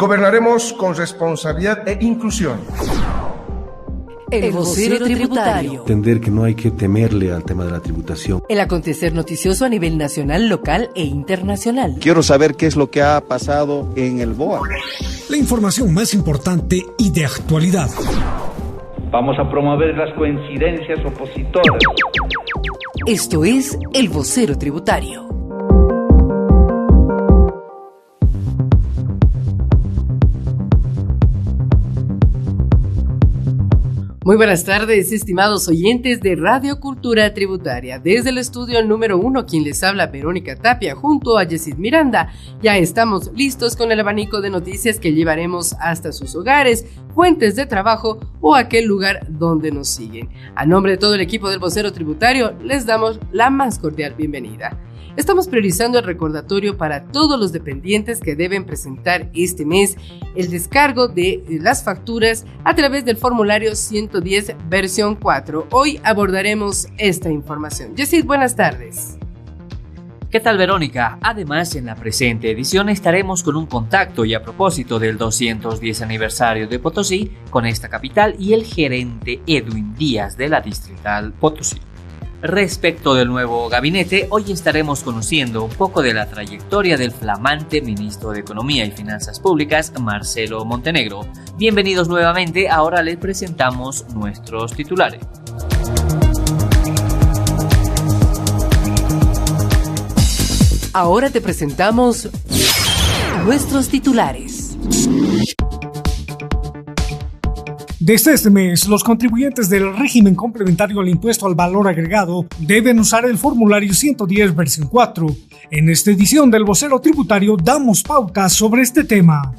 Gobernaremos con responsabilidad e inclusión. El vocero tributario. Entender que no hay que temerle al tema de la tributación. El acontecer noticioso a nivel nacional, local e internacional. Quiero saber qué es lo que ha pasado en el BOA. La información más importante y de actualidad. Vamos a promover las coincidencias opositoras. Esto es El Vocero Tributario. Muy buenas tardes, estimados oyentes de Radio Cultura Tributaria. Desde el estudio número 1, quien les habla, Verónica Tapia, junto a Yesid Miranda. Ya estamos listos con el abanico de noticias que llevaremos hasta sus hogares, fuentes de trabajo o aquel lugar donde nos siguen. A nombre de todo el equipo del Vocero Tributario, les damos la más cordial bienvenida. Estamos priorizando el recordatorio para todos los dependientes que deben presentar este mes el descargo de las facturas a través del formulario 110 versión 4. Hoy abordaremos esta información. Yesid, buenas tardes. ¿Qué tal, Verónica? Además, en la presente edición estaremos con un contacto y a propósito del 210 aniversario de Potosí con esta capital y el gerente Edwin Díaz de la Distrital Potosí. Respecto del nuevo gabinete, hoy estaremos conociendo un poco de la trayectoria del flamante ministro de Economía y Finanzas Públicas, Marcelo Montenegro. Bienvenidos nuevamente, ahora les presentamos nuestros titulares. Ahora te presentamos nuestros titulares. Desde este mes, los contribuyentes del régimen complementario al impuesto al valor agregado deben usar el formulario 110 versión 4. En esta edición del Vocero Tributario damos pautas sobre este tema.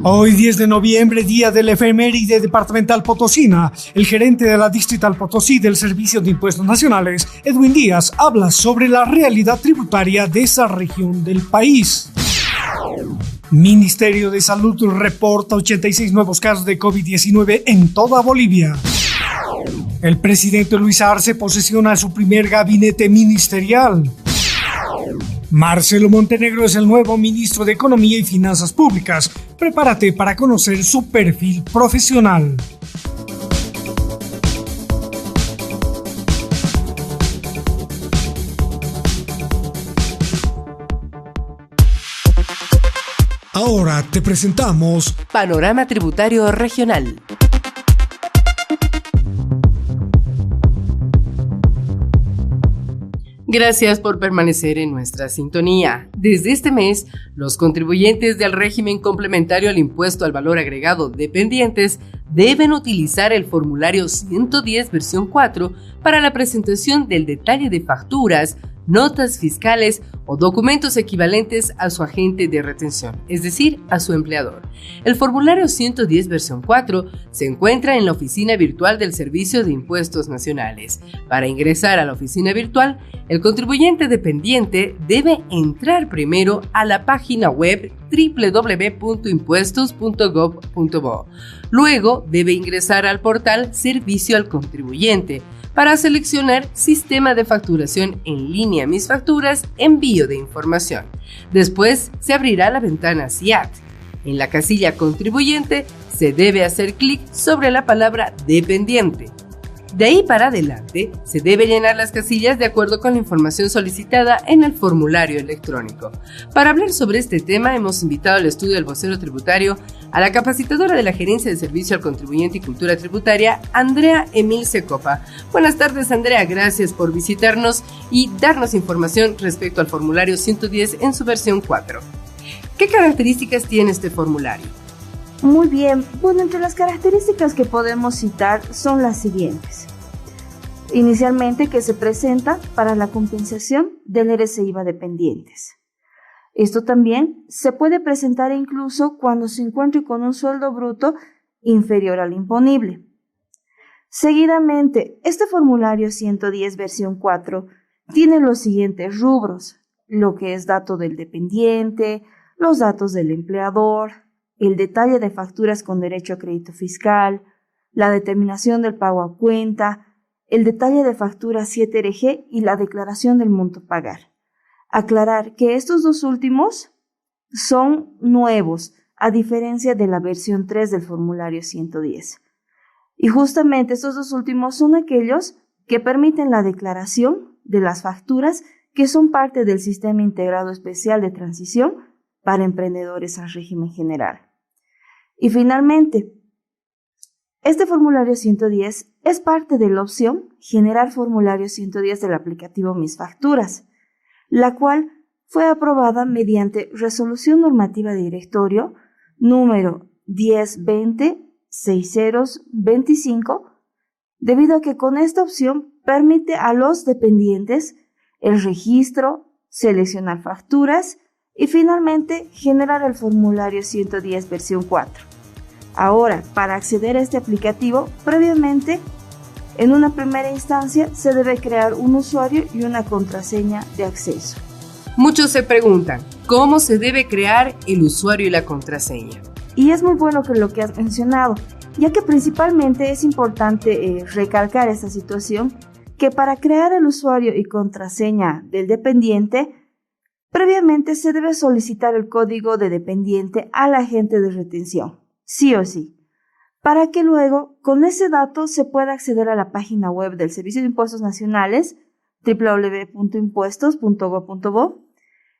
Hoy, 10 de noviembre, día del efeméride departamental potosina, el gerente de la Distrital Potosí del Servicio de Impuestos Nacionales, Edwin Díaz, habla sobre la realidad tributaria de esa región del país. Ministerio de Salud reporta 86 nuevos casos de COVID-19 en toda Bolivia. El presidente Luis Arce posesiona su primer gabinete ministerial. Marcelo Montenegro es el nuevo ministro de Economía y Finanzas Públicas. Prepárate para conocer su perfil profesional. Ahora te presentamos Panorama Tributario Regional. Gracias por permanecer en nuestra sintonía. Desde este mes, los contribuyentes del régimen complementario al impuesto al valor agregado dependientes deben utilizar el formulario 110 versión 4 para la presentación del detalle de facturas, notas fiscales o documentos equivalentes a su agente de retención, es decir, a su empleador. El formulario 110 versión 4 se encuentra en la oficina virtual del Servicio de Impuestos Nacionales. Para ingresar a la oficina virtual, el contribuyente dependiente debe entrar primero a la página web www.impuestos.gov.bo. Luego debe ingresar al portal Servicio al Contribuyente para seleccionar Sistema de Facturación en línea Mis Facturas, envío de información. Después se abrirá la ventana SIAT. En la casilla Contribuyente se debe hacer clic sobre la palabra Dependiente. De ahí para adelante, se debe llenar las casillas de acuerdo con la información solicitada en el formulario electrónico. Para hablar sobre este tema, hemos invitado al estudio del Vocero Tributario a la capacitadora de la Gerencia de Servicio al Contribuyente y Cultura Tributaria, Andrea Emilce Copa. Buenas tardes, Andrea, gracias por visitarnos y darnos información respecto al formulario 110 en su versión 4. ¿Qué características tiene este formulario? Muy bien, bueno, entre las características que podemos citar son las siguientes. Inicialmente, que se presenta para la compensación del RC/IVA dependientes. Esto también se puede presentar incluso cuando se encuentre con un sueldo bruto inferior al imponible. Seguidamente, este formulario 110 versión 4 tiene los siguientes rubros: lo que es dato del dependiente, los datos del empleador, el detalle de facturas con derecho a crédito fiscal, la determinación del pago a cuenta, el detalle de factura 7RG y la declaración del monto a pagar. Aclarar que estos dos últimos son nuevos, a diferencia de la versión 3 del formulario 110. Y justamente estos dos últimos son aquellos que permiten la declaración de las facturas que son parte del Sistema Integrado Especial de Transición para Emprendedores al Régimen General. Y finalmente, este formulario 110 es parte de la opción Generar formulario 110 del aplicativo Mis Facturas, la cual fue aprobada mediante Resolución Normativa de Directorio número 1020-6025, debido a que con esta opción permite a los dependientes el registro, seleccionar facturas y finalmente generar el formulario 110 versión 4. Ahora, para acceder a este aplicativo, previamente, en una primera instancia, se debe crear un usuario y una contraseña de acceso. Muchos se preguntan, ¿cómo se debe crear el usuario y la contraseña? Y es muy bueno que lo que has mencionado, ya que principalmente es importante recalcar esta situación, que para crear el usuario y contraseña del dependiente, previamente se debe solicitar el código de dependiente al agente de retención, sí o sí, para que luego con ese dato se pueda acceder a la página web del Servicio de Impuestos Nacionales, www.impuestos.gov.bo,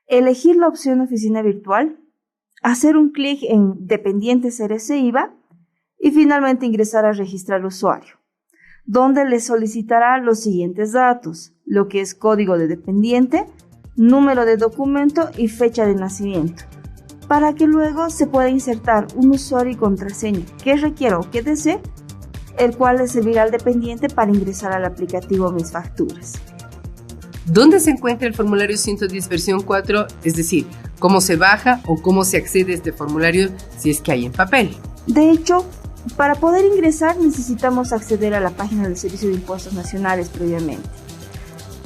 elegir la opción Oficina Virtual, hacer un clic en Dependiente CRC IVA y finalmente ingresar a Registrar Usuario, donde le solicitará los siguientes datos, lo que es código de dependiente, número de documento y fecha de nacimiento, para que luego se pueda insertar un usuario y contraseña que requiera o que desee, el cual le servirá al dependiente para ingresar al aplicativo Mis Facturas. ¿Dónde se encuentra el formulario 110 versión 4? Es decir, ¿cómo se baja o cómo se accede a este formulario si es que hay en papel? De hecho, para poder ingresar necesitamos acceder a la página del Servicio de Impuestos Nacionales previamente.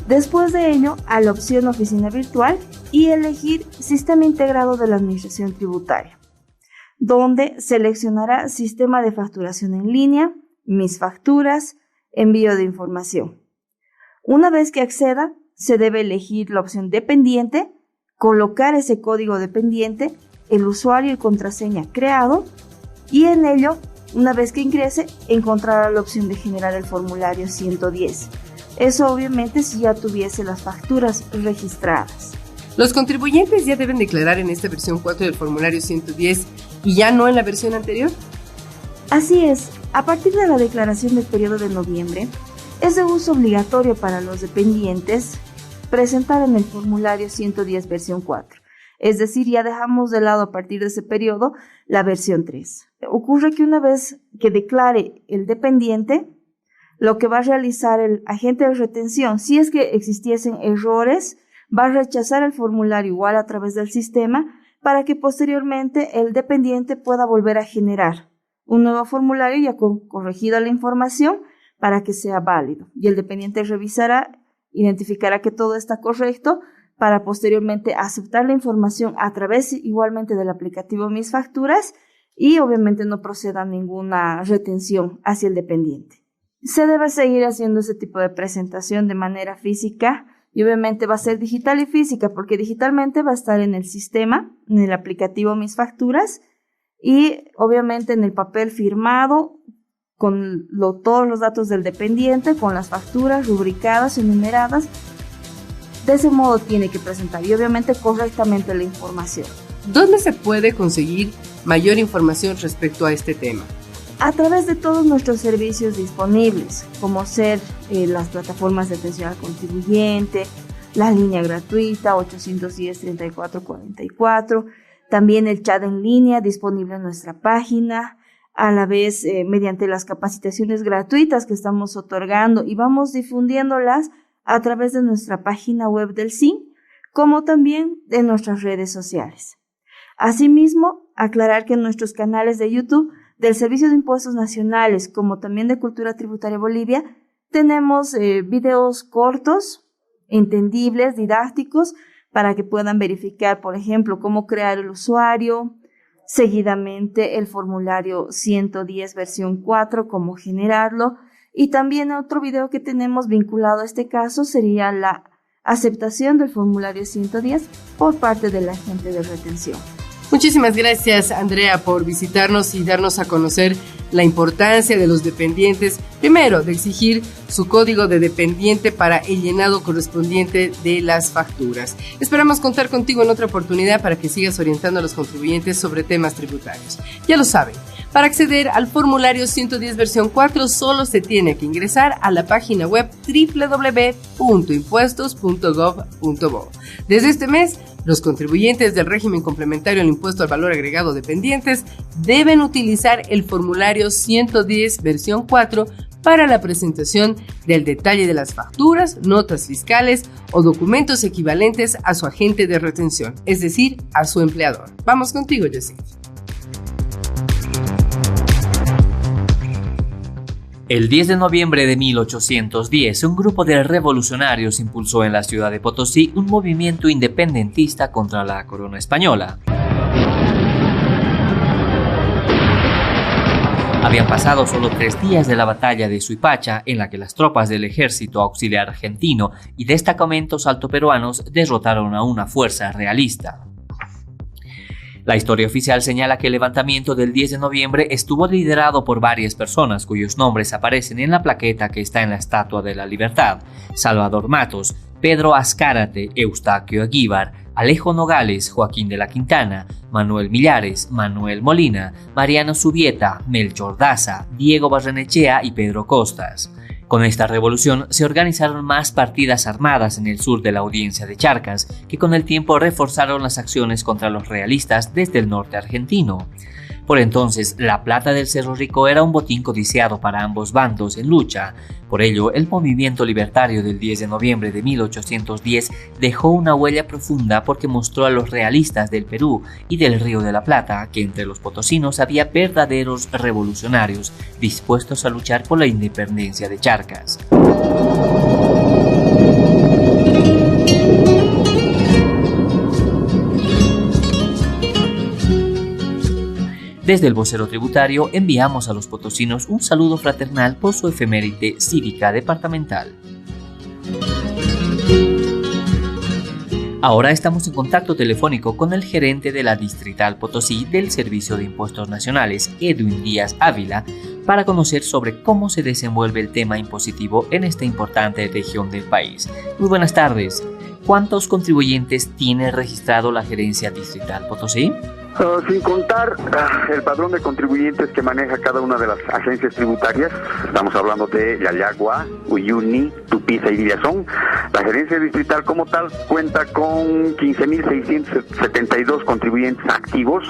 Después de ello, a la opción Oficina Virtual y elegir Sistema Integrado de la Administración Tributaria, donde seleccionará Sistema de Facturación en Línea, Mis Facturas, Envío de Información. Una vez que acceda, se debe elegir la opción Dependiente, colocar ese código dependiente, el usuario y contraseña creado, y en ello, una vez que ingrese, encontrará la opción de generar el formulario 110. Eso obviamente si ya tuviese las facturas registradas. ¿Los contribuyentes ya deben declarar en esta versión 4 del formulario 110 y ya no en la versión anterior? Así es, a partir de la declaración del periodo de noviembre, es de uso obligatorio para los dependientes presentar en el formulario 110 versión 4. Es decir, ya dejamos de lado a partir de ese periodo la versión 3. Ocurre que una vez que declare el dependiente, lo que va a realizar el agente de retención, si es que existiesen errores, va a rechazar el formulario igual a través del sistema para que posteriormente el dependiente pueda volver a generar un nuevo formulario ya con corregida la información para que sea válido. Y el dependiente revisará, identificará que todo está correcto para posteriormente aceptar la información a través igualmente del aplicativo Mis Facturas y obviamente no proceda ninguna retención hacia el dependiente. Se debe seguir haciendo ese tipo de presentación de manera física y obviamente va a ser digital y física porque digitalmente va a estar en el sistema, en el aplicativo Mis Facturas y obviamente en el papel firmado con todos los datos del dependiente, con las facturas rubricadas, enumeradas. De ese modo tiene que presentar y obviamente correctamente la información. ¿Dónde se puede conseguir mayor información respecto a este tema? A través de todos nuestros servicios disponibles, como ser las plataformas de atención al contribuyente, la línea gratuita 810-3444, también el chat en línea disponible en nuestra página, a la vez mediante las capacitaciones gratuitas que estamos otorgando y vamos difundiéndolas a través de nuestra página web del SIN, como también de nuestras redes sociales. Asimismo, aclarar que en nuestros canales de YouTube del Servicio de Impuestos Nacionales, como también de Cultura Tributaria Bolivia, tenemos videos cortos, entendibles, didácticos, para que puedan verificar, por ejemplo, cómo crear el usuario, seguidamente el formulario 110 versión 4, cómo generarlo, y también otro video que tenemos vinculado a este caso sería la aceptación del formulario 110 por parte del agente de retención. Muchísimas gracias, Andrea, por visitarnos y darnos a conocer la importancia de los dependientes, primero, de exigir su código de dependiente para el llenado correspondiente de las facturas. Esperamos contar contigo en otra oportunidad para que sigas orientando a los contribuyentes sobre temas tributarios. Ya lo saben, para acceder al formulario 110 versión 4 solo se tiene que ingresar a la página web www.impuestos.gov.bo. Desde este mes, los contribuyentes del régimen complementario al impuesto al valor agregado dependientes deben utilizar el formulario 110 versión 4 para la presentación del detalle de las facturas, notas fiscales o documentos equivalentes a su agente de retención, es decir, a su empleador. Vamos contigo, Jessy. El 10 de noviembre de 1810, un grupo de revolucionarios impulsó en la ciudad de Potosí un movimiento independentista contra la corona española. Habían pasado solo 3 días de la batalla de Suipacha, en la que las tropas del ejército auxiliar argentino y destacamentos altoperuanos derrotaron a una fuerza realista. La historia oficial señala que el levantamiento del 10 de noviembre estuvo liderado por varias personas cuyos nombres aparecen en la plaqueta que está en la Estatua de la Libertad: Salvador Matos, Pedro Azcárate, Eustaquio Aguíbar, Alejo Nogales, Joaquín de la Quintana, Manuel Millares, Manuel Molina, Mariano Subieta, Melchor Daza, Diego Barrenechea y Pedro Costas. Con esta revolución se organizaron más partidas armadas en el sur de la Audiencia de Charcas, que con el tiempo reforzaron las acciones contra los realistas desde el norte argentino. Por entonces, la plata del Cerro Rico era un botín codiciado para ambos bandos en lucha. Por ello, el movimiento libertario del 10 de noviembre de 1810 dejó una huella profunda porque mostró a los realistas del Perú y del Río de la Plata que entre los potosinos había verdaderos revolucionarios dispuestos a luchar por la independencia de Charcas. Desde el vocero tributario enviamos a los potosinos un saludo fraternal por su efeméride cívica departamental. Ahora estamos en contacto telefónico con el gerente de la Distrital Potosí del Servicio de Impuestos Nacionales, Edwin Díaz Ávila, para conocer sobre cómo se desenvuelve el tema impositivo en esta importante región del país. Muy buenas tardes. ¿Cuántos contribuyentes tiene registrado la Gerencia Distrital Potosí? Sin contar el padrón de contribuyentes que maneja cada una de las agencias tributarias, estamos hablando de Yayagua, Uyuni, Tupiza y Villazón. La gerencia distrital como tal cuenta con 15.672 contribuyentes activos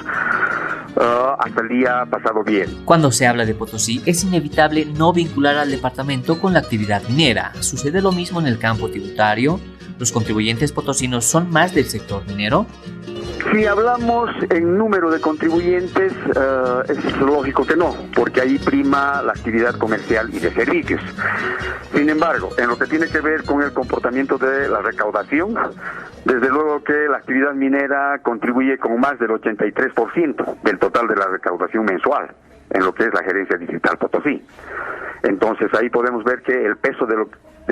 hasta el día pasado bien. Cuando se habla de Potosí, es inevitable no vincular al departamento con la actividad minera. ¿Sucede lo mismo en el campo tributario? ¿Los contribuyentes potosinos son más del sector minero? Si hablamos en número de contribuyentes, es lógico que no, porque ahí prima la actividad comercial y de servicios. Sin embargo, en lo que tiene que ver con el comportamiento de la recaudación, desde luego que la actividad minera contribuye con más del 83% del total de la recaudación mensual en lo que es la Gerencia Distrital Potosí. Entonces ahí podemos ver que el peso de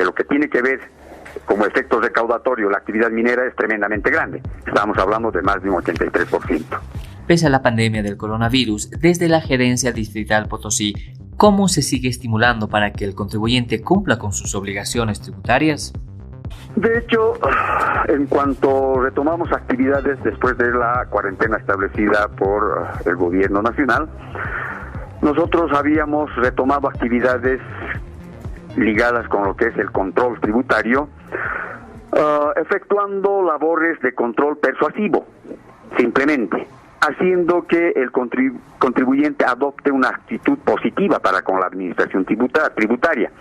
lo que tiene que ver como efecto recaudatorio la actividad minera es tremendamente grande. Estamos hablando de más de un 83%. Pese a la pandemia del coronavirus, desde la Gerencia Distrital Potosí, ¿cómo se sigue estimulando para que el contribuyente cumpla con sus obligaciones tributarias? De hecho, en cuanto retomamos actividades después de la cuarentena establecida por el gobierno nacional, nosotros habíamos retomado actividades ligadas con lo que es el control tributario, efectuando labores de control persuasivo, simplemente, haciendo que el contribuyente adopte una actitud positiva para con la administración tributaria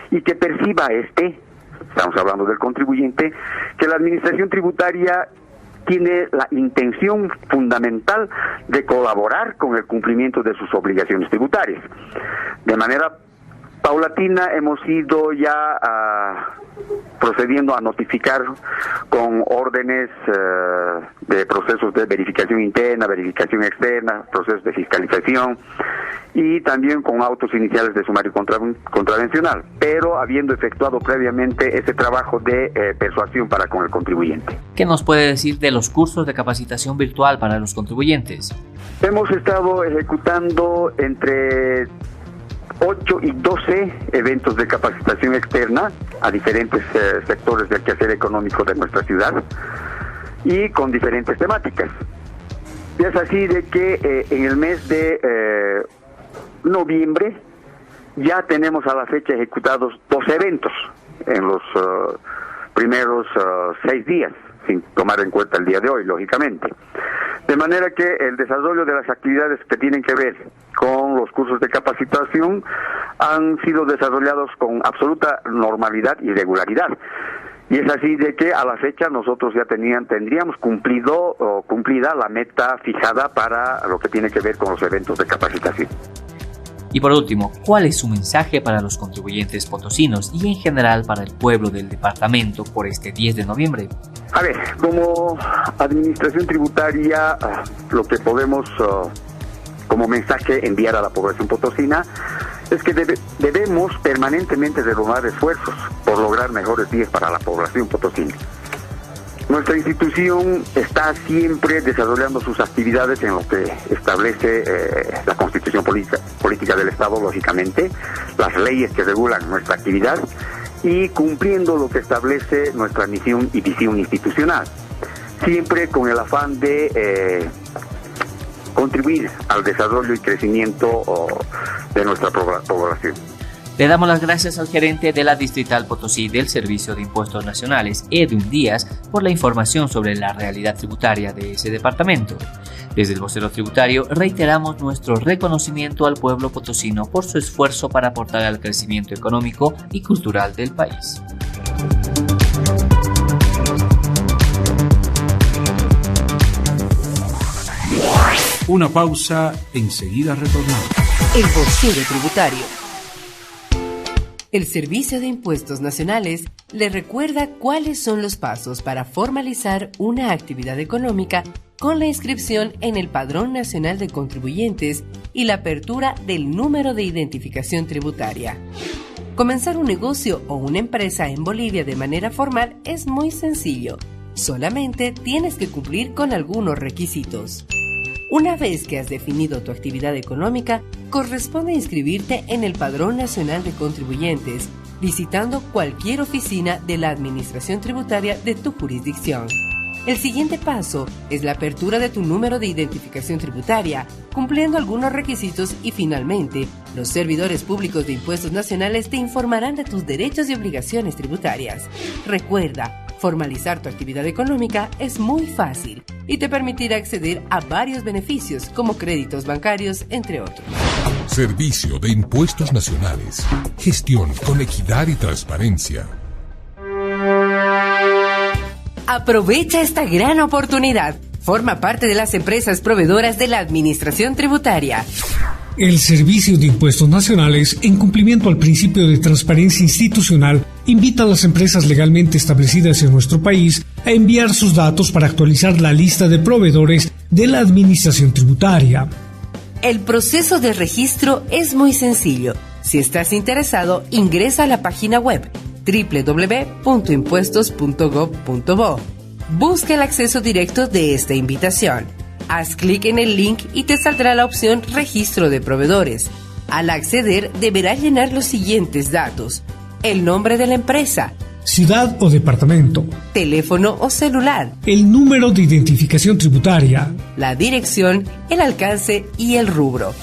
y que perciba estamos hablando del contribuyente, que la administración tributaria tiene la intención fundamental de colaborar con el cumplimiento de sus obligaciones tributarias. De manera paulatina hemos ido ya procediendo a notificar con órdenes de procesos de verificación interna, verificación externa, procesos de fiscalización y también con autos iniciales de sumario contravencional, pero habiendo efectuado previamente ese trabajo de persuasión para con el contribuyente. ¿Qué nos puede decir de los cursos de capacitación virtual para los contribuyentes? Hemos estado ejecutando entre 8 y 12 eventos de capacitación externa a diferentes sectores del quehacer económico de nuestra ciudad y con diferentes temáticas. Y es así de que en el mes de noviembre ya tenemos a la fecha ejecutados 12 eventos en los primeros 6 días, sin tomar en cuenta el día de hoy, lógicamente. De manera que el desarrollo de las actividades que tienen que ver con los cursos de capacitación han sido desarrollados con absoluta normalidad y regularidad. Y es así de que a la fecha nosotros ya tendríamos cumplida la meta fijada para lo que tiene que ver con los eventos de capacitación. Y por último, ¿cuál es su mensaje para los contribuyentes potosinos y en general para el pueblo del departamento por este 10 de noviembre? A ver, como administración tributaria, lo que podemos como mensaje enviar a la población potosina es que debemos permanentemente renovar esfuerzos por lograr mejores días para la población potosina. Nuestra institución está siempre desarrollando sus actividades en lo que establece la Constitución política del Estado, lógicamente, las leyes que regulan nuestra actividad y cumpliendo lo que establece nuestra misión y visión institucional, siempre con el afán de contribuir al desarrollo y crecimiento de nuestra población. Le damos las gracias al gerente de la Distrital Potosí del Servicio de Impuestos Nacionales, Edwin Díaz, por la información sobre la realidad tributaria de ese departamento. Desde el vocero tributario reiteramos nuestro reconocimiento al pueblo potosino por su esfuerzo para aportar al crecimiento económico y cultural del país. Una pausa, enseguida retornamos. El vocero tributario. El Servicio de Impuestos Nacionales le recuerda cuáles son los pasos para formalizar una actividad económica con la inscripción en el Padrón Nacional de Contribuyentes y la apertura del número de identificación tributaria. Comenzar un negocio o una empresa en Bolivia de manera formal es muy sencillo. Solamente tienes que cumplir con algunos requisitos. Una vez que has definido tu actividad económica, corresponde inscribirte en el Padrón Nacional de Contribuyentes, visitando cualquier oficina de la Administración Tributaria de tu jurisdicción. El siguiente paso es la apertura de tu número de identificación tributaria, cumpliendo algunos requisitos y finalmente, los servidores públicos de impuestos nacionales te informarán de tus derechos y obligaciones tributarias. Recuerda, formalizar tu actividad económica es muy fácil y te permitirá acceder a varios beneficios como créditos bancarios, entre otros. Servicio de Impuestos Nacionales. Gestión con equidad y transparencia. Aprovecha esta gran oportunidad. Forma parte de las empresas proveedoras de la Administración Tributaria. El Servicio de Impuestos Nacionales, en cumplimiento al principio de transparencia institucional, invita a las empresas legalmente establecidas en nuestro país a enviar sus datos para actualizar la lista de proveedores de la Administración Tributaria. El proceso de registro es muy sencillo. Si estás interesado, ingresa a la página web www.impuestos.gov.bo. Busca el acceso directo de esta invitación. Haz clic en el link y te saldrá la opción Registro de Proveedores. Al acceder, deberás llenar los siguientes datos: el nombre de la empresa, ciudad o departamento, teléfono o celular, el número de identificación tributaria, la dirección, el alcance y el rubro.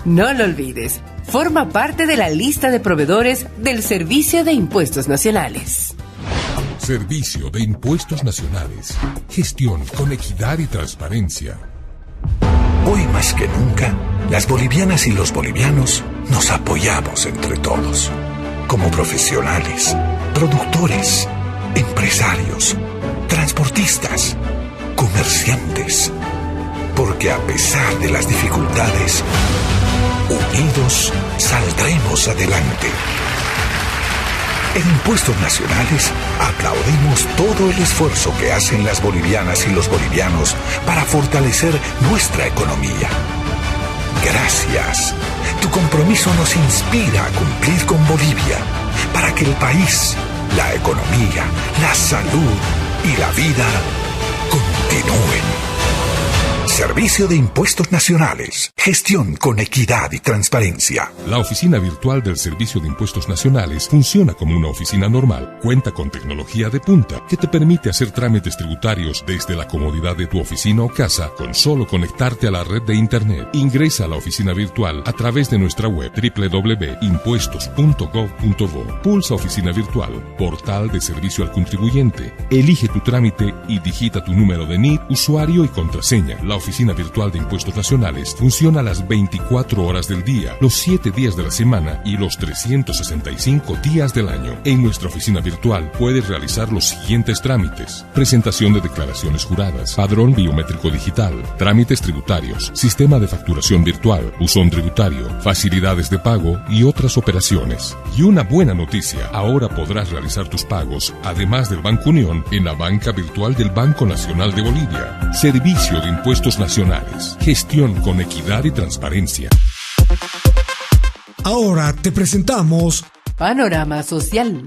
No lo olvides, forma parte de la lista de proveedores del Servicio de Impuestos Nacionales. Servicio de Impuestos Nacionales. Gestión con equidad y transparencia. Hoy más que nunca, las bolivianas y los bolivianos nos apoyamos entre todos. Como profesionales, productores, empresarios, transportistas, comerciantes. Porque a pesar de las dificultades, Unidos saldremos adelante. En Impuestos Nacionales aplaudimos todo el esfuerzo que hacen las bolivianas y los bolivianos para fortalecer nuestra economía. Gracias. Tu compromiso nos inspira a cumplir con Bolivia para que el país, la economía, la salud y la vida continúen. Servicio de Impuestos Nacionales. Gestión con equidad y transparencia. La oficina virtual del Servicio de Impuestos Nacionales funciona como una oficina normal. Cuenta con tecnología de punta que te permite hacer trámites tributarios desde la comodidad de tu oficina o casa con solo conectarte a la red de Internet. Ingresa a la oficina virtual a través de nuestra web www.impuestos.gov.bo. Pulsa Oficina Virtual, portal de servicio al contribuyente. Elige tu trámite y digita tu número de NID, usuario y contraseña. La Oficina Virtual de Impuestos Nacionales funciona a las 24 horas del día, los 7 días de la semana y los 365 días del año. En nuestra oficina virtual puedes realizar los siguientes trámites: presentación de declaraciones juradas, padrón biométrico digital, trámites tributarios, sistema de facturación virtual, buzón tributario, facilidades de pago y otras operaciones. Y una buena noticia, ahora podrás realizar tus pagos, además del Banco Unión, en la banca virtual del Banco Nacional de Bolivia. Servicio de Impuestos Nacionales. Gestión con equidad y transparencia. Ahora te presentamos Panorama Social.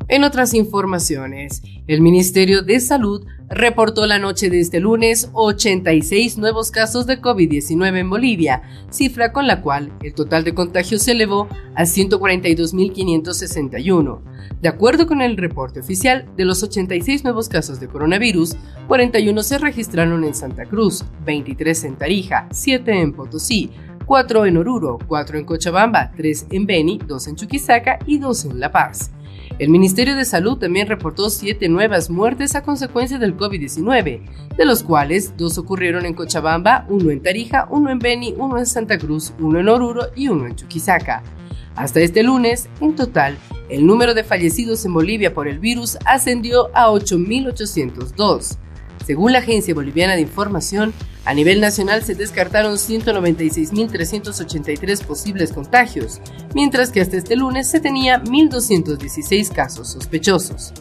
En otras informaciones, el Ministerio de Salud reportó la noche de este lunes 86 nuevos casos de COVID-19 en Bolivia, cifra con la cual el total de contagios se elevó a 142.561. De acuerdo con el reporte oficial, de los 86 nuevos casos de coronavirus, 41 se registraron en Santa Cruz, 23 en Tarija, 7 en Potosí, 4 en Oruro, 4 en Cochabamba, 3 en Beni, 2 en Chuquisaca y 2 en La Paz. El Ministerio de Salud también reportó 7 nuevas muertes a consecuencia del COVID-19, de los cuales 2 ocurrieron en Cochabamba, 1 en Tarija, 1 en Beni, 1 en Santa Cruz, 1 en Oruro y 1 en Chuquisaca. Hasta este lunes, en total, el número de fallecidos en Bolivia por el virus ascendió a 8.802. Según la Agencia Boliviana de Información, a nivel nacional se descartaron 196.383 posibles contagios, mientras que hasta este lunes se tenía 1.216 casos sospechosos.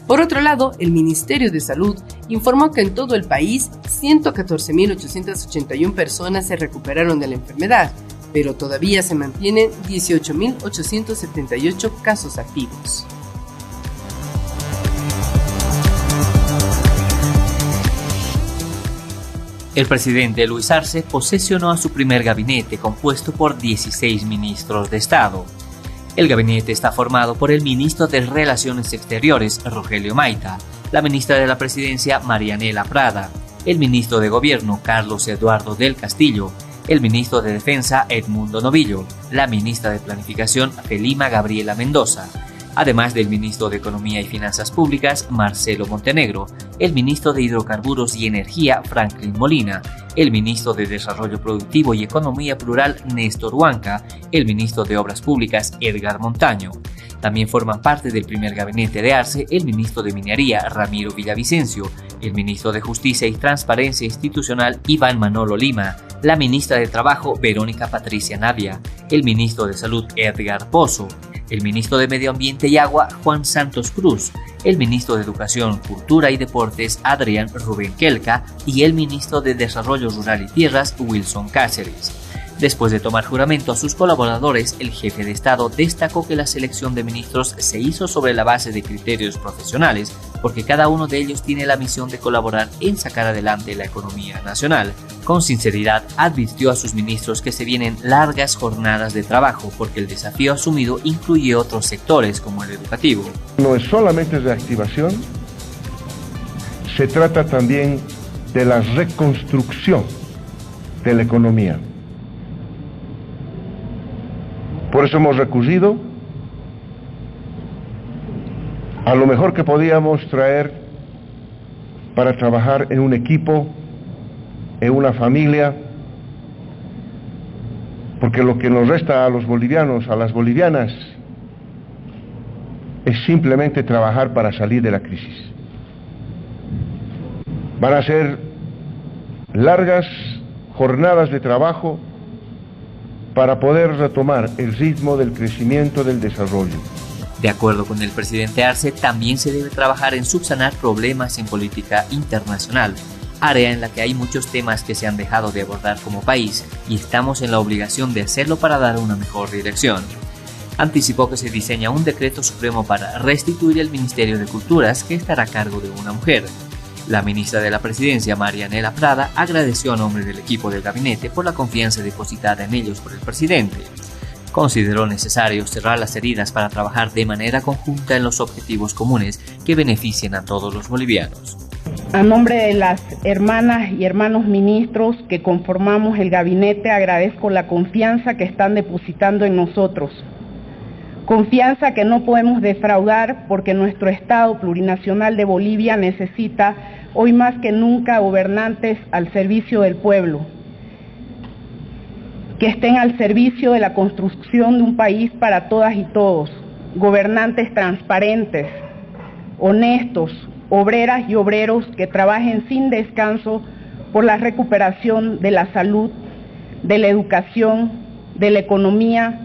Por otro lado, el Ministerio de Salud informó que en todo el país 114.881 personas se recuperaron de la enfermedad, pero todavía se mantienen 18.878 casos activos. El presidente Luis Arce posesionó a su primer gabinete compuesto por 16 ministros de Estado. El gabinete está formado por el ministro de Relaciones Exteriores, Rogelio Maita, la ministra de la Presidencia, Marianela Prada, el ministro de Gobierno, Carlos Eduardo del Castillo, el ministro de Defensa, Edmundo Novillo, la ministra de Planificación, Felima Gabriela Mendoza, además del ministro de Economía y Finanzas Públicas, Marcelo Montenegro, el ministro de Hidrocarburos y Energía, Franklin Molina, el ministro de Desarrollo Productivo y Economía Plural, Néstor Huanca, el ministro de Obras Públicas, Edgar Montaño. También forman parte del primer gabinete de Arce el ministro de Minería, Ramiro Villavicencio, el ministro de Justicia y Transparencia Institucional, Iván Manolo Lima, la ministra de Trabajo, Verónica Patricia Navia, el ministro de Salud, Edgar Pozo, el ministro de Medio Ambiente y Agua, Juan Santos Cruz, el ministro de Educación, Cultura y Deportes, Adrián Rubén Kelka, y el ministro de Desarrollo Rural y Tierras, Wilson Cáceres. Después de tomar juramento a sus colaboradores, el jefe de Estado destacó que la selección de ministros se hizo sobre la base de criterios profesionales, porque cada uno de ellos tiene la misión de colaborar en sacar adelante la economía nacional. Con sinceridad, advirtió a sus ministros que se vienen largas jornadas de trabajo, porque el desafío asumido incluye otros sectores como el educativo. No es solamente reactivación, se trata también de la reconstrucción de la economía. Por eso hemos recurrido a lo mejor que podíamos traer para trabajar en un equipo, en una familia, porque lo que nos resta a los bolivianos, a las bolivianas, es simplemente trabajar para salir de la crisis. Van a ser largas jornadas de trabajo para poder retomar el ritmo del crecimiento del desarrollo. De acuerdo con el presidente Arce, también se debe trabajar en subsanar problemas en política internacional, área en la que hay muchos temas que se han dejado de abordar como país y estamos en la obligación de hacerlo para dar una mejor dirección. Anticipó que se diseña un decreto supremo para restituir el Ministerio de Culturas, que estará a cargo de una mujer. La ministra de la Presidencia, Marianela Prada, agradeció a nombre del equipo del gabinete por la confianza depositada en ellos por el presidente. Consideró necesario cerrar las heridas para trabajar de manera conjunta en los objetivos comunes que beneficien a todos los bolivianos. A nombre de las hermanas y hermanos ministros que conformamos el gabinete, agradezco la confianza que están depositando en nosotros. Confianza que no podemos defraudar porque nuestro Estado plurinacional de Bolivia necesita hoy más que nunca gobernantes al servicio del pueblo, que estén al servicio de la construcción de un país para todas y todos, gobernantes transparentes, honestos, obreras y obreros que trabajen sin descanso por la recuperación de la salud, de la educación, de la economía,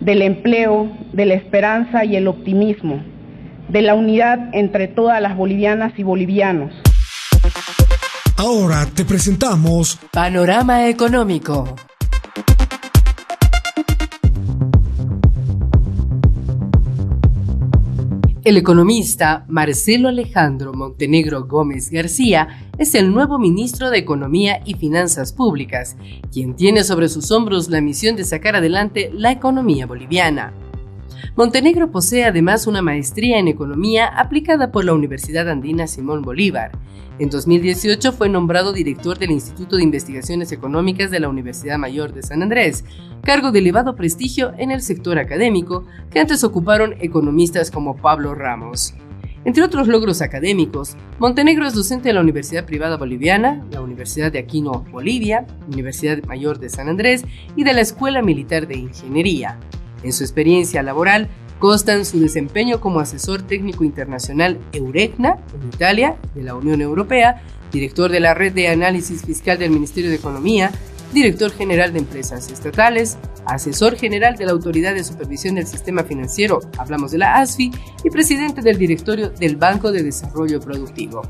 del empleo, de la esperanza y el optimismo, de la unidad entre todas las bolivianas y bolivianos. Ahora te presentamos Panorama Económico. El economista Marcelo Alejandro Montenegro Gómez García es el nuevo ministro de Economía y Finanzas Públicas, quien tiene sobre sus hombros la misión de sacar adelante la economía boliviana. Montenegro posee además una maestría en Economía aplicada por la Universidad Andina Simón Bolívar. En 2018 fue nombrado director del Instituto de Investigaciones Económicas de la Universidad Mayor de San Andrés, cargo de elevado prestigio en el sector académico que antes ocuparon economistas como Pablo Ramos. Entre otros logros académicos, Montenegro es docente de la Universidad Privada Boliviana, la Universidad de Aquino Bolivia, Universidad Mayor de San Andrés y de la Escuela Militar de Ingeniería. En su experiencia laboral, constan su desempeño como asesor técnico internacional Euregna, en Italia, de la Unión Europea, director de la Red de Análisis Fiscal del Ministerio de Economía, director general de Empresas Estatales, asesor general de la Autoridad de Supervisión del Sistema Financiero, hablamos de la ASFI, y presidente del directorio del Banco de Desarrollo Productivo.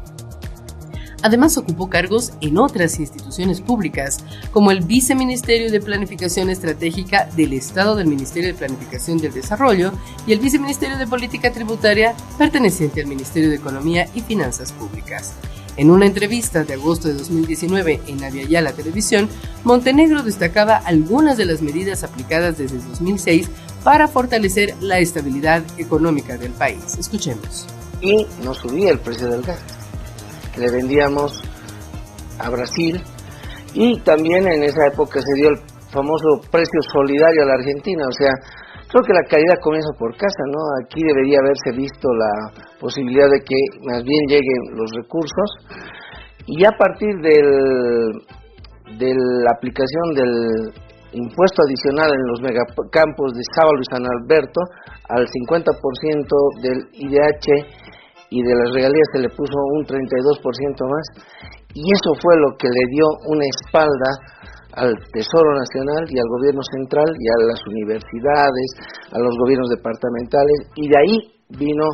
Además, ocupó cargos en otras instituciones públicas, como el Viceministerio de Planificación Estratégica del Estado del Ministerio de Planificación del Desarrollo y el Viceministerio de Política Tributaria, perteneciente al Ministerio de Economía y Finanzas Públicas. En una entrevista de agosto de 2019 en Aviala Televisión, Montenegro destacaba algunas de las medidas aplicadas desde 2006 para fortalecer la estabilidad económica del país. Escuchemos. Y nos subía el precio del gas. Le vendíamos a Brasil y también en esa época se dio el famoso precio solidario a la Argentina, o sea, creo que la caridad comienza por casa, ¿no? Aquí debería haberse visto la posibilidad de que más bien lleguen los recursos y a partir de la aplicación del impuesto adicional en los megacampos de Sábalo y San Alberto al 50% del IDH y de las regalías se le puso un 32% más, y eso fue lo que le dio una espalda al Tesoro Nacional y al gobierno central y a las universidades, a los gobiernos departamentales, y de ahí vino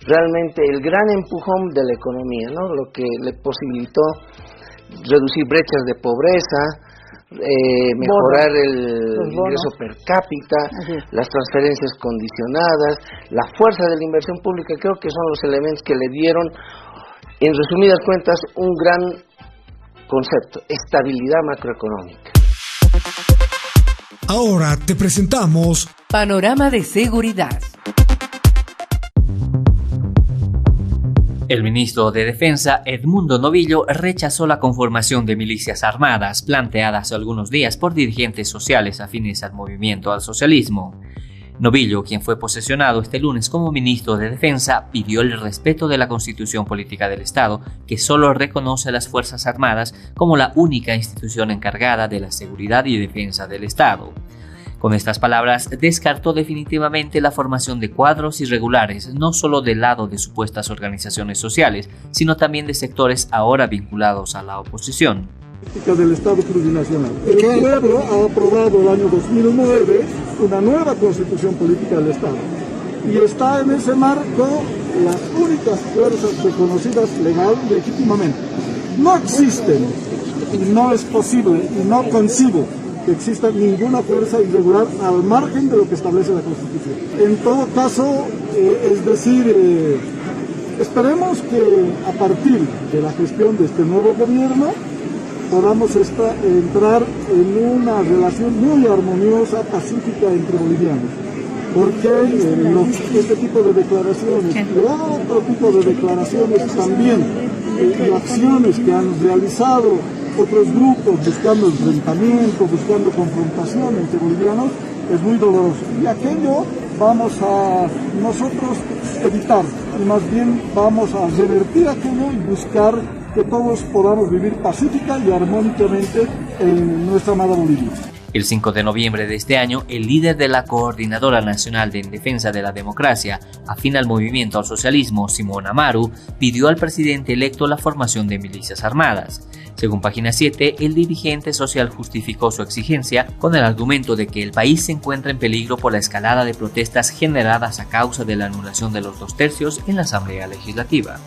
realmente el gran empujón de la economía, ¿no? Lo que le posibilitó reducir brechas de pobreza, mejorar el ingreso per cápita, las transferencias condicionadas, la fuerza de la inversión pública. Creo que son los elementos que le dieron, en resumidas cuentas, un gran concepto: estabilidad macroeconómica. Ahora te presentamos Panorama de Seguridad. El ministro de Defensa, Edmundo Novillo, rechazó la conformación de milicias armadas planteada hace algunos días por dirigentes sociales afines al movimiento al socialismo. Novillo, quien fue posesionado este lunes como ministro de Defensa, pidió el respeto de la Constitución Política del Estado, que solo reconoce a las Fuerzas Armadas como la única institución encargada de la seguridad y defensa del Estado. Con estas palabras, descartó definitivamente la formación de cuadros irregulares, no solo del lado de supuestas organizaciones sociales, sino también de sectores ahora vinculados a la oposición. Del Estado plurinacional. El pueblo ha aprobado el año 2009 una nueva constitución política del Estado y está en ese marco las únicas fuerzas reconocidas legal y legítimamente. No existen y no es posible y no concibo que exista ninguna fuerza irregular al margen de lo que establece la Constitución. En todo caso, es decir, esperemos que a partir de la gestión de este nuevo gobierno podamos entrar en una relación muy armoniosa, pacífica entre bolivianos, porque este tipo de declaraciones y otro tipo de declaraciones también y acciones que han realizado otros grupos buscando enfrentamiento, buscando confrontación entre bolivianos, es muy doloroso. Y aquello vamos a nosotros evitar, y más bien vamos a revertir aquello y buscar que todos podamos vivir pacífica y armónicamente en nuestra amada Bolivia. El 5 de noviembre de este año, el líder de la Coordinadora Nacional de Defensa de la Democracia, afín al movimiento al socialismo, Simón Amaru, pidió al presidente electo la formación de milicias armadas. Según Página 7, el dirigente social justificó su exigencia con el argumento de que el país se encuentra en peligro por la escalada de protestas generadas a causa de la anulación de los 2/3 en la Asamblea Legislativa.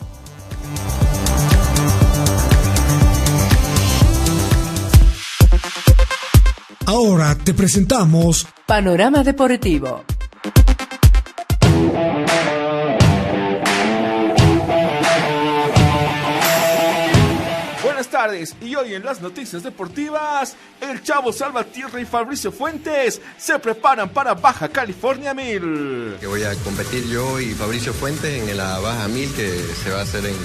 Ahora te presentamos Panorama Deportivo. Buenas tardes, y hoy en las noticias deportivas, el Chavo Salvatierra y Fabricio Fuentes se preparan para Baja California 1000. Que voy a competir yo y Fabricio Fuentes en la Baja 1000 que se va a hacer en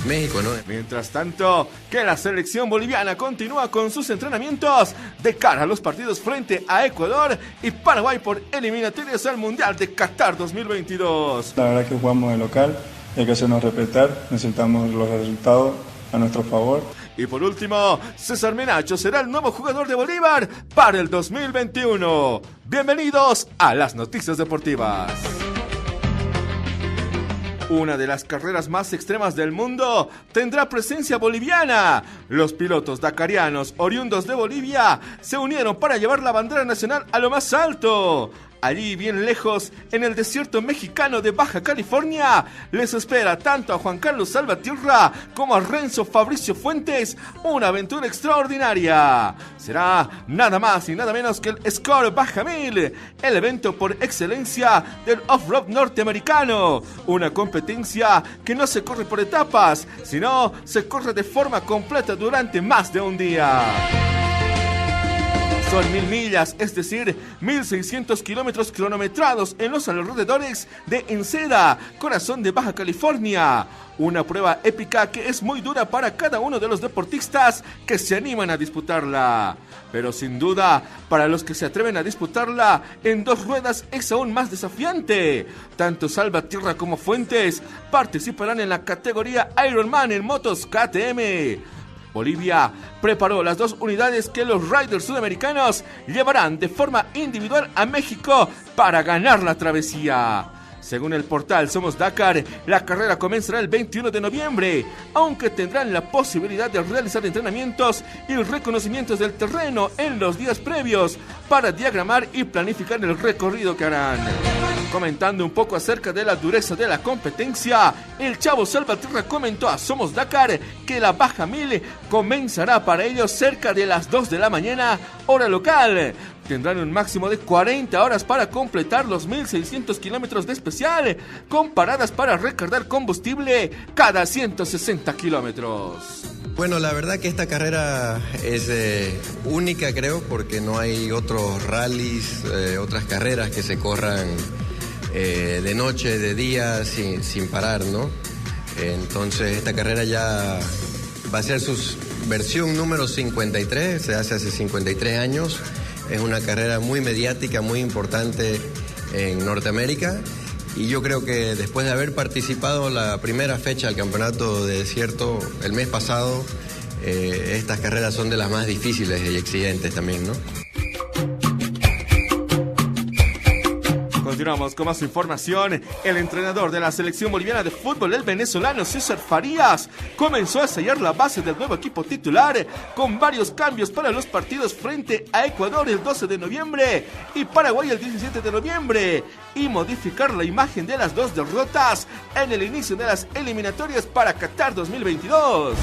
México, ¿no? Mientras tanto, que la selección boliviana continúa con sus entrenamientos de cara a los partidos frente a Ecuador y Paraguay por eliminatorias al Mundial de Qatar 2022. La verdad que jugamos de local, hay que hacernos respetar, necesitamos los resultados a nuestro favor. Y por último, César Menacho será el nuevo jugador de Bolívar para el 2021. Bienvenidos a las noticias deportivas. Una de las carreras más extremas del mundo tendrá presencia boliviana. Los pilotos dakarianos oriundos de Bolivia se unieron para llevar la bandera nacional a lo más alto. Allí, bien lejos, en el desierto mexicano de Baja California, les espera tanto a Juan Carlos Salvatierra como a Renzo Fabricio Fuentes una aventura extraordinaria. Será nada más y nada menos que el Score Baja 1000, el evento por excelencia del off-road norteamericano. Una competencia que no se corre por etapas, sino se corre de forma completa durante más de un día. Son 1000 millas, es decir, 1600 kilómetros cronometrados en los alrededores de Enceda, corazón de Baja California. Una prueba épica que es muy dura para cada uno de los deportistas que se animan a disputarla. Pero sin duda, para los que se atreven a disputarla en 2 ruedas es aún más desafiante. Tanto Salvatierra como Fuentes participarán en la categoría Ironman en motos KTM. Bolivia preparó las 2 unidades que los riders sudamericanos llevarán de forma individual a México para ganar la travesía. Según el portal Somos Dakar, la carrera comenzará el 21 de noviembre, aunque tendrán la posibilidad de realizar entrenamientos y reconocimientos del terreno en los días previos para diagramar y planificar el recorrido que harán. Comentando un poco acerca de la dureza de la competencia, el Chavo Salvatierra comentó a Somos Dakar que la Baja 1000 comenzará para ellos cerca de las 2 de la mañana, hora local. Tendrán un máximo de 40 horas para completar los 1600 kilómetros de especial, con paradas para recargar combustible cada 160 kilómetros. Bueno, la verdad que esta carrera es única, creo, porque no hay otros rallies, otras carreras que se corran de noche, de día, sin parar, ¿no? Entonces esta carrera ya va a ser su versión número 53, se hace hace 53 años. Es una carrera muy mediática, muy importante en Norteamérica. Y yo creo que después de haber participado la primera fecha del Campeonato de Desierto el mes pasado, estas carreras son de las más difíciles y exigentes también, ¿no? Continuamos con más información. El entrenador de la selección boliviana de fútbol, el venezolano César Farías, comenzó a sellar la base del nuevo equipo titular con varios cambios para los partidos frente a Ecuador el 12 de noviembre y Paraguay el 17 de noviembre y modificar la imagen de las dos derrotas en el inicio de las eliminatorias para Qatar 2022.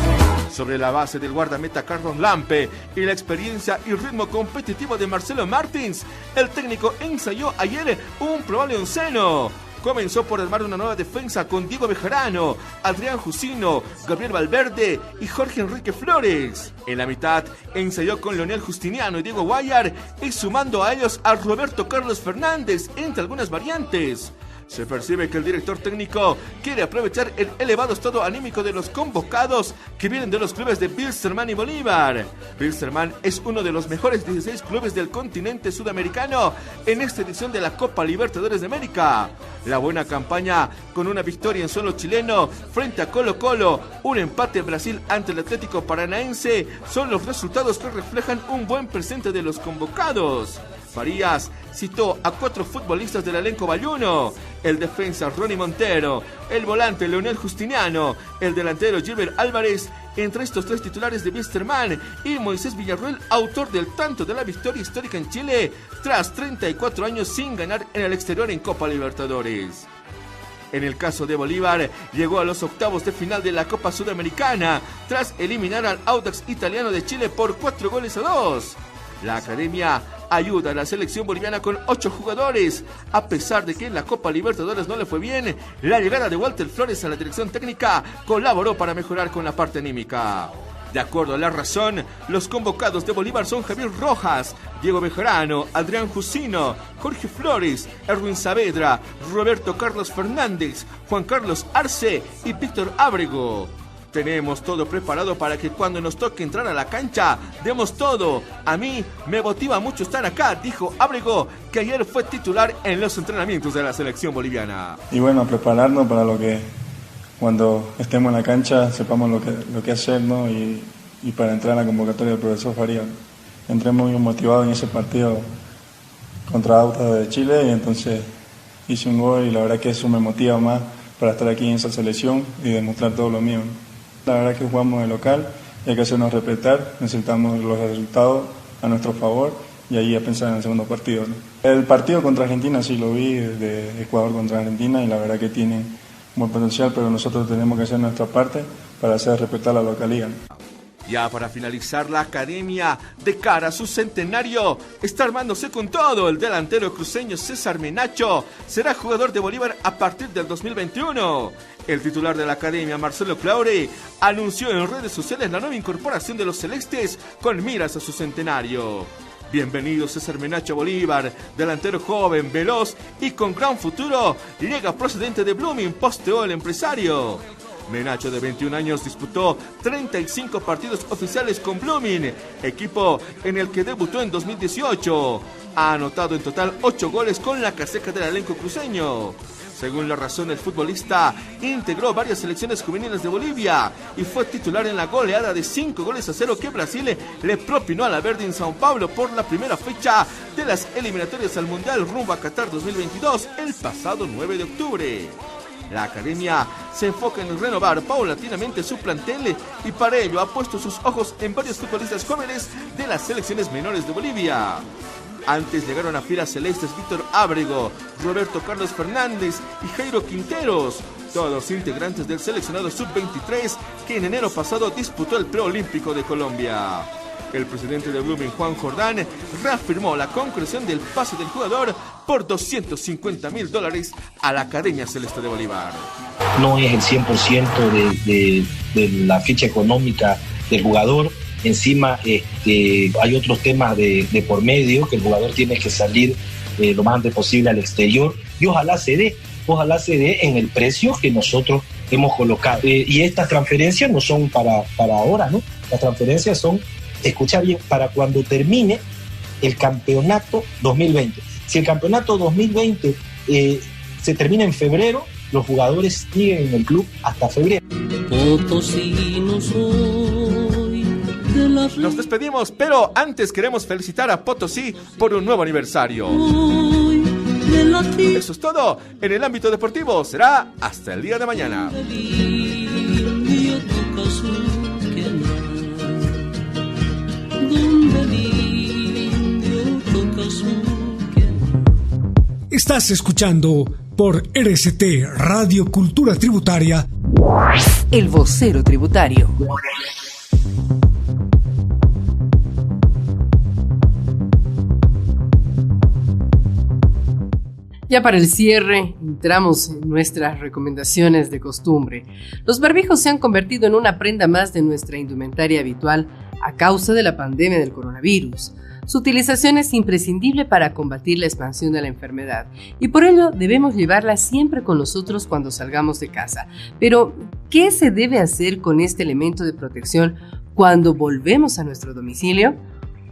Sobre la base del guardameta Carlos Lampe y la experiencia y ritmo competitivo de Marcelo Martins, el técnico ensayó ayer un probable onceno. Comenzó por armar una nueva defensa con Diego Bejarano, Adrián Jusino, Gabriel Valverde y Jorge Enrique Flores. En la mitad ensayó con Leonel Justiniano y Diego Guayar y sumando a ellos a Roberto Carlos Fernández, entre algunas variantes. Se percibe que el director técnico quiere aprovechar el elevado estado anímico de los convocados que vienen de los clubes de Wilstermann y Bolívar. Wilstermann es uno de los mejores 16 clubes del continente sudamericano en esta edición de la Copa Libertadores de América. La buena campaña con una victoria en suelo chileno frente a Colo-Colo, un empate en Brasil ante el Atlético Paranaense son los resultados que reflejan un buen presente de los convocados. Farías citó a 4 futbolistas del elenco bayuno: el defensa Ronnie Montero, el volante Leonel Justiniano, el delantero Gilbert Álvarez, entre estos 3 titulares de Wilstermann, y Moisés Villarruel, autor del tanto de la victoria histórica en Chile tras 34 años sin ganar en el exterior en Copa Libertadores. En el caso de Bolívar, llegó a los octavos de final de la Copa Sudamericana tras eliminar al Audax Italiano de Chile por 4-2. La academia ayuda a la selección boliviana con 8 jugadores. A pesar de que en la Copa Libertadores no le fue bien, la llegada de Walter Flores a la dirección técnica colaboró para mejorar con la parte anímica. De acuerdo a La Razón, los convocados de Bolívar son Javier Rojas, Diego Bejarano, Adrián Jusino, Jorge Flores, Erwin Saavedra, Roberto Carlos Fernández, Juan Carlos Arce y Víctor Ábrego. Tenemos todo preparado para que cuando nos toque entrar a la cancha, demos todo. A mí me motiva mucho estar acá, dijo Ábrego, que ayer fue titular en los entrenamientos de la selección boliviana. Y bueno, prepararnos para lo que cuando estemos en la cancha sepamos lo que hacer, ¿no? Y para entrar a la convocatoria del profesor Farías. Entré muy motivado en ese partido contra Audax de Chile y entonces hice un gol y la verdad que eso me motiva más para estar aquí en esa selección y demostrar todo lo mío, ¿no? La verdad que jugamos de local y hay que hacernos respetar, necesitamos los resultados a nuestro favor y ahí a pensar en el segundo partido, ¿no? El partido contra Argentina sí lo vi, de Ecuador contra Argentina, y la verdad que tienen buen potencial, pero nosotros tenemos que hacer nuestra parte para hacer respetar la localidad, ¿no? Ya para finalizar, la academia, de cara a su centenario, está armándose con todo. El delantero cruceño César Menacho será jugador de Bolívar a partir del 2021. El titular de la academia, Marcelo Claure, anunció en redes sociales la nueva incorporación de los celestes con miras a su centenario. Bienvenido César Menacho Bolívar, delantero joven, veloz y con gran futuro, llega procedente de Blooming, posteó el empresario. Menacho, de 21 años, disputó 35 partidos oficiales con Blooming, equipo en el que debutó en 2018. Ha anotado en total 8 goles con la casaca del elenco cruceño. Según La Razón, el futbolista integró varias selecciones juveniles de Bolivia y fue titular en la goleada de 5-0 que Brasil le propinó a la Verde en Sao Paulo por la primera fecha de las eliminatorias al Mundial rumbo a Qatar 2022 el pasado 9 de octubre. La academia se enfoca en renovar paulatinamente su plantel y para ello ha puesto sus ojos en varios futbolistas jóvenes de las selecciones menores de Bolivia. Antes llegaron a filas celestes Víctor Ábrego, Roberto Carlos Fernández y Jairo Quinteros, todos integrantes del seleccionado sub-23 que en enero pasado disputó el preolímpico de Colombia. El presidente de Blooming, Juan Jordán, reafirmó la concreción del pase del jugador por $250,000 a la Academia Celeste de Bolívar. No es el 100% de la ficha económica del jugador. Encima hay otros temas de por medio, que el jugador tiene que salir lo más antes posible al exterior y ojalá se dé en el precio que nosotros hemos colocado. Y estas transferencias no son para ahora, ¿no? Las transferencias son, escucha bien, para cuando termine el campeonato 2020. Si el campeonato 2020 se termina en febrero, los jugadores siguen en el club hasta febrero. Nos despedimos, pero antes queremos felicitar a Potosí por un nuevo aniversario. Eso es todo en el ámbito deportivo. Será hasta el día de mañana. Estás escuchando por RCT Radio Cultura Tributaria El Vocero Tributario. Ya para el cierre, entramos en nuestras recomendaciones de costumbre. Los barbijos se han convertido en una prenda más de nuestra indumentaria habitual a causa de la pandemia del coronavirus. Su utilización es imprescindible para combatir la expansión de la enfermedad y por ello debemos llevarla siempre con nosotros cuando salgamos de casa. Pero, ¿qué se debe hacer con este elemento de protección cuando volvemos a nuestro domicilio?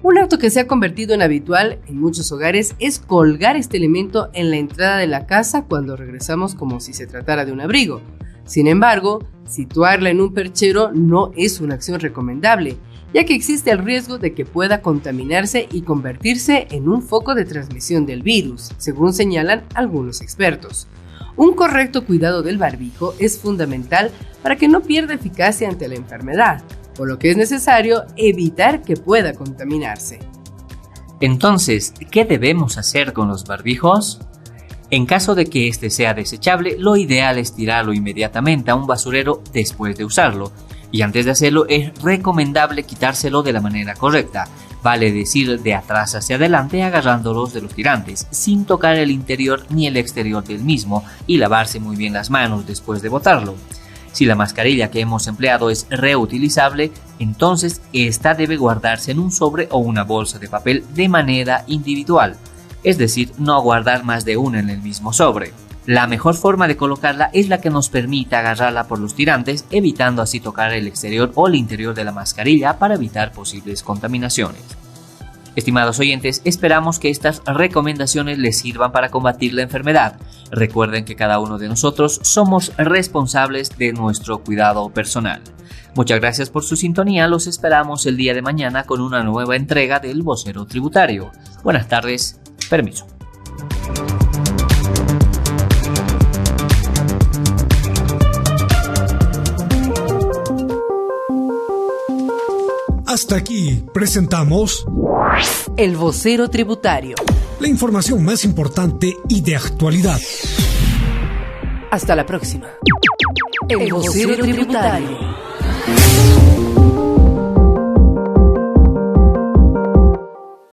Un acto que se ha convertido en habitual en muchos hogares es colgar este elemento en la entrada de la casa cuando regresamos como si se tratara de un abrigo. Sin embargo, situarla en un perchero no es una acción recomendable, ya que existe el riesgo de que pueda contaminarse y convertirse en un foco de transmisión del virus, según señalan algunos expertos. Un correcto cuidado del barbijo es fundamental para que no pierda eficacia ante la enfermedad, por lo que es necesario evitar que pueda contaminarse. Entonces, ¿qué debemos hacer con los barbijos? En caso de que este sea desechable, lo ideal es tirarlo inmediatamente a un basurero después de usarlo. Y antes de hacerlo es recomendable quitárselo de la manera correcta, vale decir de atrás hacia adelante agarrándolos de los tirantes, sin tocar el interior ni el exterior del mismo y lavarse muy bien las manos después de botarlo. Si la mascarilla que hemos empleado es reutilizable, entonces esta debe guardarse en un sobre o una bolsa de papel de manera individual, es decir, no guardar más de una en el mismo sobre. La mejor forma de colocarla es la que nos permita agarrarla por los tirantes, evitando así tocar el exterior o el interior de la mascarilla para evitar posibles contaminaciones. Estimados oyentes, esperamos que estas recomendaciones les sirvan para combatir la enfermedad. Recuerden que cada uno de nosotros somos responsables de nuestro cuidado personal. Muchas gracias por su sintonía, los esperamos el día de mañana con una nueva entrega del Vocero Tributario. Buenas tardes, permiso. Hasta aquí presentamos El Vocero Tributario. La información más importante y de actualidad. Hasta la próxima. El Vocero Tributario.